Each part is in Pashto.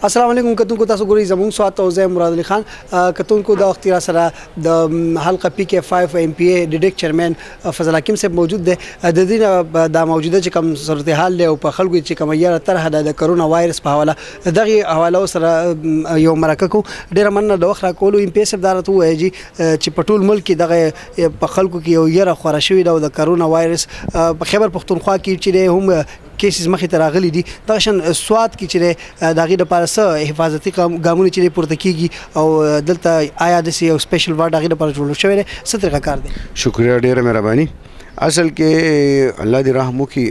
السلام علیکم کتونکو تاسو ګورئ زموږ سوات او زه مراد علي خان کتونکو د وخت را سره د حلقه پی کې 5 ام پی ای ډیډیک چیرمن فضل حکیم صاحب موجود دی د دې د موجوده چې کوم صورتحال دی او په خلکو چې کوم یاره طرح د کرونا وایرس په حواله دغه حواله سره یو مرکه کو ډیر مننه د وخت را کولو ام پی ایس دارته وایي چې په ټول ملک دغه په خلکو کې یو یاره خورا شوی د کرونا وایرس په خیبر پختونخوا کې چې هم کیسز مخې ته راغلي دي دغه شان سوات کې چې د هغې دپاره څه حفاظتي ګامونه چې پورته کیږي او دلته آیا داسې یو سپیشل وارډ هغې دپاره جوړ شوی دی څه طریقه کار دی؟ شکریہ ډیره مهرباني. اصل کې الله دې رحم وکړي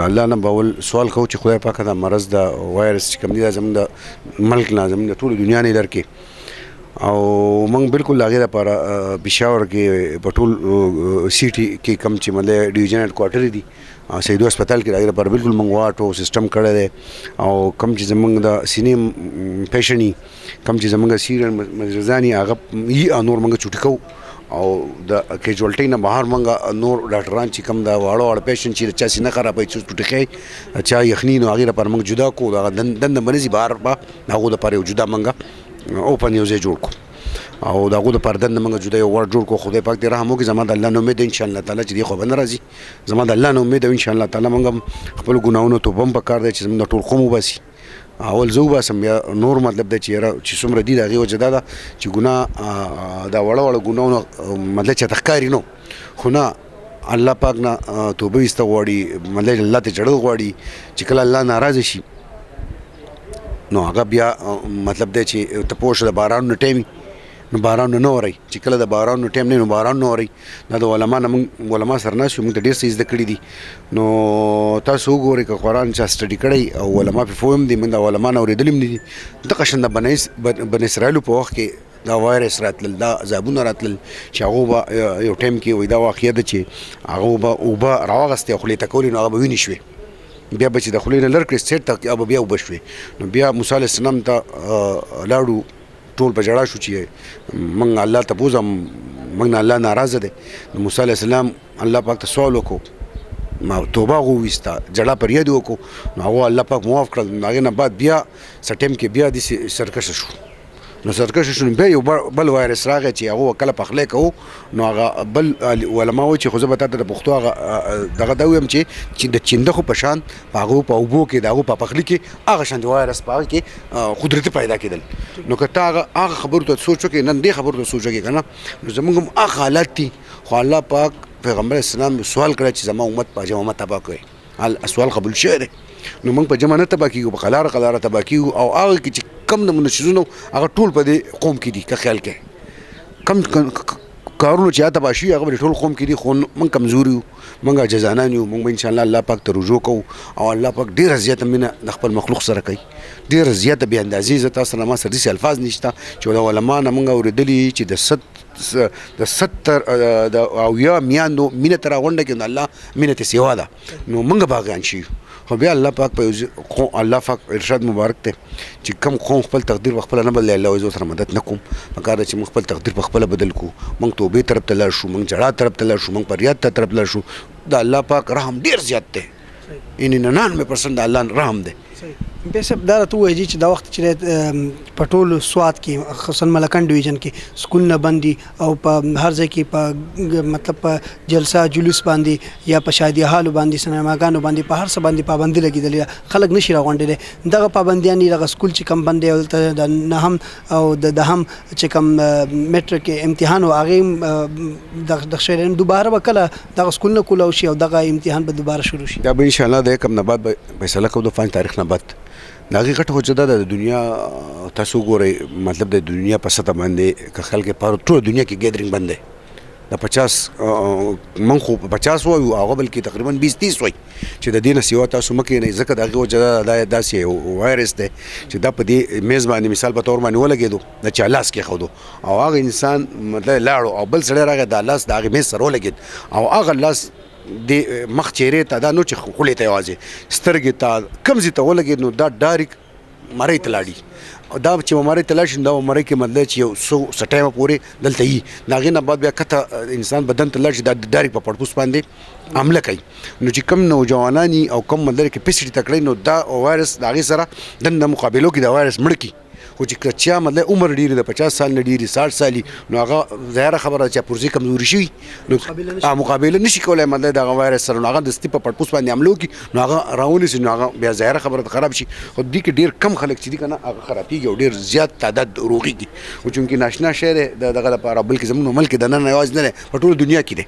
الله نه به اول سوال کوو چې خدای پاکه دا مرض د وایرس چې کوم دی دا زموږ د ملک نه زموږ د ټولې دنیا نه لرې کړي او موږ بالکل هغې دپاره پېښور کې په ټول سیټي کې کوم چې مطلب ډیویژن هیډ کوارټر دي سیدو هسپتال کې هغې دپاره بالکل موږ واټ او سسټم کړی دی او کوم چې زموږ د سینې پیشنټ وي کوم چې زموږ سیریل مریضان وي هغه یي نور موږ چوټي کوو او د کیجوالټۍ نه بهر موږ نور ډاکټران چې کوم د واړه واړه پیشنټ چې چا سینه خرابوي چې چوټي کوي چا یخني نو هغې دپاره موږ جدا کوو دغه دنده به نه ځي بهر به د هغو دپاره یو جدا موږ اوپن یو ځای جوړ کړو او د هغو دپاره دنده موږ جدا یو وارډ جوړ کړو. خدای پاک دې رحم وکړي زما د الله نه امید دی انشاءالله تعالی چې دې خو به نه راځي زما د الله نه امید دی انشاءالله تعالی موږ هم خپلو ګناهونو توبه هم پکار دی چې زموږ د ټول قوم وباسي اول زه وباسم بیا نور مطلب دی چې څومره دي د هغې وجه دا ده چې ګناه دا وړه وړه ګناهونه مطلب چې ته ښکاري نو خو نه الله پاک نه توبه ایسته غواړي مطلب الله ته جړل غواړي چې کله الله ناراضه شي نو هغه بیا مطلب دی چې ته پوه شه د باران نه ټایم نو باران نه وري چې کله د باران نو ټایم نه نو باران نه وري دا د علما نه موږ علما سره ناست یو موږ ته ډېر څه زده کړي دي نو تاسو وګورئ که قرآن چا سټډي کړی او علما پرې پوه هم دي موږ د علما نه اورېدلي هم دي دغه شان د بن اسرائیلو په وخت کې دا وایرس راتلل دا عذابونه راتلل چې هغو به یو ټایم کې وایي دا واقعه ده چې هغو به اوبه راواغستې او خولې ته کولې نو هغه به وینې شوې بیا به چې د خولې نه لر کړې سیټ ته هغه بیا اوبه شوې نو بیا موسی علیه السلام ته لاړو ټول په جړا شو چې موږ الله ته بوځم موږ نه الله ناراضه دی نو موسی علیه السلام الله پاک ته سوال وکړو ما توبه وویسته جړا پر یاد وکړو نو هغه الله پاک معاف کړل نو هغې نه بعد بیا څه ټایم کې بیا داسې سرکشه شو نو سرکشه شو بیا یو بل وایرس راغی چې هغه کله پخلی کوو نو هغه بل علما وایي چې خو زه به تا ته د پښتو هغه دغه دا ویم چې د چینده خو په شان په هغو په اوبو کې د هغو په پخلي کې هغه شان د وایرس په هغه کې قدرتي پیدا کېدل نو که ته هغه خبرو ته سوچ وکړې نن دې خبرو ته سوچ وکړې که نه نو زموږ هم هغه حالات دي خو الله پاک پیغمبر اسلام سوال کړی چې زما امت په جمع تباه کړئ سوال قبول شوی دی نو موږ په جمع نه تباه کېږو په قلاره قلاره تباه کېږو او هغه کې چې کم د منشزونو هغه ټول په دې قوم کې دي که خیال کې کم کارونه چې هغه تباه شوي هغه به ټول قوم کې دي خو موږ کمزوري یو موږ عاجزانان یو موږ به انشاءالله الله پاک ته رجوع کوو او الله پاک ډېره زیاته مینه د خپل مخلوق سره کوي ډېره زیاته بې اندازې زه تاسو سره ما سره داسې الفاظ نشته چې د علما نه موږ اورېدلي چې د 70 د اویا میاندو مینه ته راغونډه کړي نو الله مینه ته سیوا ده نو موږ باغیان شي خو بیا الله پاک په الله پاک ارشاد مبارک دی چې کم قوم خپل تقدیر په خپله نه بدلوي الله وایي زه ورسره مدد نه کوم پکار ده چې موږ خپل تقدیر په خپله بدل کړو موږ توبې طرف ته لاړ شو موږ جړا طرف ته لاړ شو موږ فریاد ته طرف لاړ شو د الله پاک رحم ډېر زیات دی یعنې 99% د الله رحم دی. بیا صاحب دا راته ووایي چې دا وخت چې په ټولو سوات کې خصوصا ملکن ډویژن کې سکولونه بند دي او په هر ځای کې په مطلب په جلسه جلوس باندې یا په شادي حالو باندې سینماګانو باندې په هر څه باندې پابندي لګېدلې ده خلک نشي راغونډېدلی دغه پابندیان دغه سکول چې کوم بند دی هلته د نهم او د دهم چې کوم میټرک امتحان و هغې دغه شی دوباره به کله دغه سکولونه کولاو شي او دغه امتحان به دوباره شروع شي دا به انشاءالله د کم نه بعد به فیصله کوو د 5 تاریخ نه بعد د هغې غټه خو چې دا د دنیا تاسو وګورئ مطلب د دنیا په سطح باندې که خلک په ټوله دنیا کې ګیدرینګ بند دی د 50 من خو 50 وایو هغه بلکې تقریبا 20-30 وایي چې د دې نه سیوا تاسو مه کښېنئ ځکه د هغې وجه دا داسې یو وایرس دی چې دا په دې میز باندې مثال په طور باندې ولګېدو د چا لاس کېښودو او هغه انسان مطلب لاړو او بل سړی راغی دا لاس د هغې میز سره ولګېد او هغه لاس د مخ چهرې ته دا نو چې خولې ته یوازې سترګې ته کوم ځای ته ولګېد نو دا ډایرکټ مری ته لاړي دا چې مری ته لاړ شي دا مری کې مطلب چې یو څو ټایمه پورې دلته وي د هغې نه بعد بیا کته انسان بدن ته لاړ شي دا ډایرکټ په پړپوس باندې حمله کوي نو چې کم نوجوانان او کم مطلب کیپیسټي تکړه نو دا وایرس د هغې سره د مقابلو کې دا وایرس مړ کړي خو چې چا مطلب عمر ډېر د 50 سال نه ډېرې 60 سالي نو هغه ظاهره خبره چې پرزې کمزوري شوي نو مقابله نشي کولی مطلب دغه وایرس سره نو هغه دستي په پړپوس باندې حمله وکړي نو هغه راونیسي نو هغه بیا ظاهره خبره خراب شي خو دې کې ډېر کم خلک چې دي که نه هغه خرابېږي او ډېر زیات تعداد روغېږي خو چونکې ناشنا شی دی دغه لپاره بلکې زموږ ملک د نن یوازې نه دی په ټوله دنیا کې دی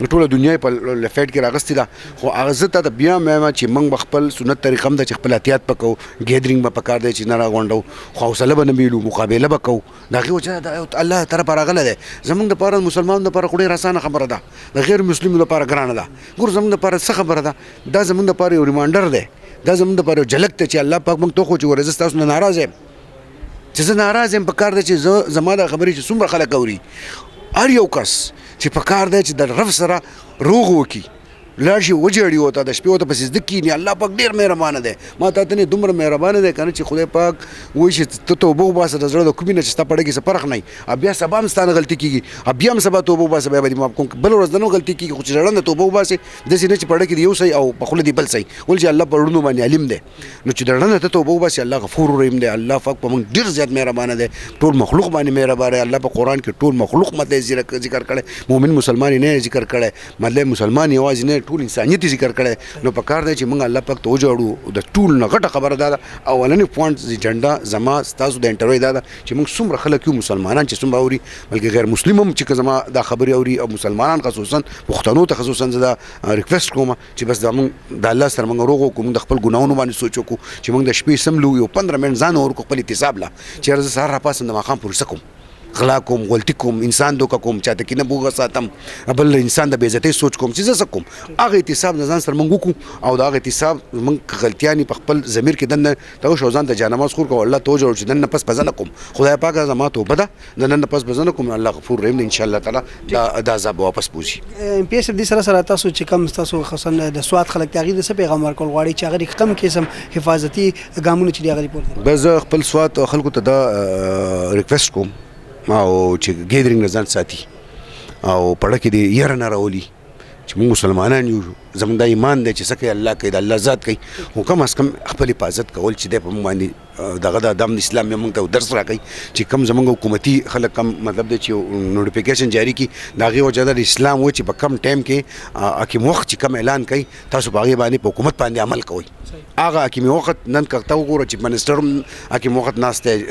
ټوله دنیا په لفیټ کې راغستې ده خو هغه زه ته بیا مې چې موږ به خپل سنت طریقه هم ده چې خپل احتیاط به کوو ګیدرینګ به پکار دی چې نه راغونډو خو حوصله به نه میلو مقابله به کوو د هغې وجه د الله طرفه راغلی دی زموږ دپاره مسلمانانو دپاره خو ډېر اسانه خبره ده د غیر مسلمو دپاره ګرانه ده ګور زموږ دپاره څه خبره ده دا زموږ دپاره یو ریمانډر دی دا زموږ دپاره یو جلک دی چې الله پاک موږ ته خو چې ورځ ستاسو نه ناراض یم چې زه ناراض یم پکار دی چې زما دا خبرې چې څومره خلک اوري هر یو کس چې پکار دی چې د رب سره روغ وکړي لاړ شي وجړي ورته د شپې ورته پسې زده کښېني الله پاک ډېر مهربانه دی ما تا ته نه دومره مهربانه دی که نه چې خدای پاک وایي چې ته توبه وباسه د زړه د کومې نه چې ستا په ډکې څه فرق نه وي بیا سبا هم ستا نه غلطي کېږي بیا هم سبا توبه وباسه بیا به دې معاف کوم بل ورځ د نه غلطي کېږي خو چې ژړنده توبه وباسې داسې نه چې په ډکې دې یو صحیح او په خوله دې بل صحیح ولې چې الله په ړوندو باندې علیم دی نو چې د ړنده ته توبه وباسې الله غفور رحیم دی الله پاک په موږ ډېر زیات مهربانه دی ټول مخلوق باندې مهربانه دی الله په قرآن کې ټول مخلوق مطلب ذکر کړی مؤمن مسلمان نه ذکر کړی مطلب مسلمان یوازې نه ټول انسانیت ذکر کړی نو په کار دی چې موږ الله پاک ته وجاړو د ټول نه غټه خبره دا ده اولنې پوینټ جنډا زما ستاسو د انټرویو دا ده چې موږ څومره خلک یو مسلمانان چې څومره اوري بلکې غیر مسلم هم چې زما دا خبرې اوري او مسلمانان خصوصا پښتنو ته خصوصا زه دا ریکویسټ کوم چې بس دا موږ د الله سره موږ روغ وکړو موږ د خپل ګناهونو باندې سوچ وکړو چې موږ د شپې سملو یو 15 منټ ځان ورکړو خپل احتساب له چې زه سهار راپاسم د ماښام پورې څه کوم غلا کوم غلطي کوم انسان دوکه کوم چاته کې نه بوغه ساتم بل انسان د بې عزتۍ سوچ کوم چې زه څه کوم هغه احتساب د ځان سره موږ وکړو او د هغه احتساب موږ غلطیانې په خپل ضمیر کې دننه ته وشو ځان ته جانماز خور کوو الله ته وجوړو چې نن نه پس به زه نه کوم خدای پاک زما توبه ده د نن نه پس به زه نه کوم الله غفور رحیم دی انشاءالله تعالی دا عذاب واپس بوځي ام پی ایس دې سره تاسو چې کم تاسو خصوصا د سوات خلک ته هغې د څه پیغام ورکول غواړي چې هغه کم قسم حفاظتي ګامونه چې دي هغه پورته بس زه خپل سوات خلکو ته دا ریکویسټ کوم او چې ګیدرینګ نه ځان ساتي او پړه کې دې یره نه راولي چې موږ مسلمانان یو زموږ دا ایمان دی چې څه کوي الله کوي د الله ذات کوي خو کم از کم خپل حفاظت کول چې دی په موږ باندې دغه د ادم اسلام موږ ته درس راکوي چې کم زموږ حکومتي خلک کم مطلب دی چې نوټیفیکیشن جاری کړي د هغې وجه د اسلام و چې په کم ټایم کې حکیم وخت چې کم اعلان کوي تاسو په هغې باندې په حکومت باندې عمل کوئ هغه حکیم وخت نن که ته وګوره چې منسټر هم حکیم وخت ناست دی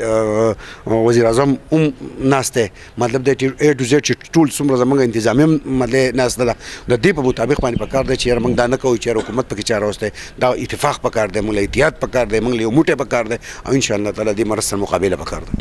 وزیر اعظم هم ناست دی مطلب دی چې A to Z چې ټول څومره زموږ انتظامي هم مطلب ناسته ده د دې په مطابق باندې پکار دی چې یاره موږ دا نه کوو چې حکومت پکې چاره راوستی دا اتفاق پکار دی موږ له احتیاط پکار دی موږ له یو موټی پکار دی او انشاءالله تعالی دې مرض سره مقابله پکار ده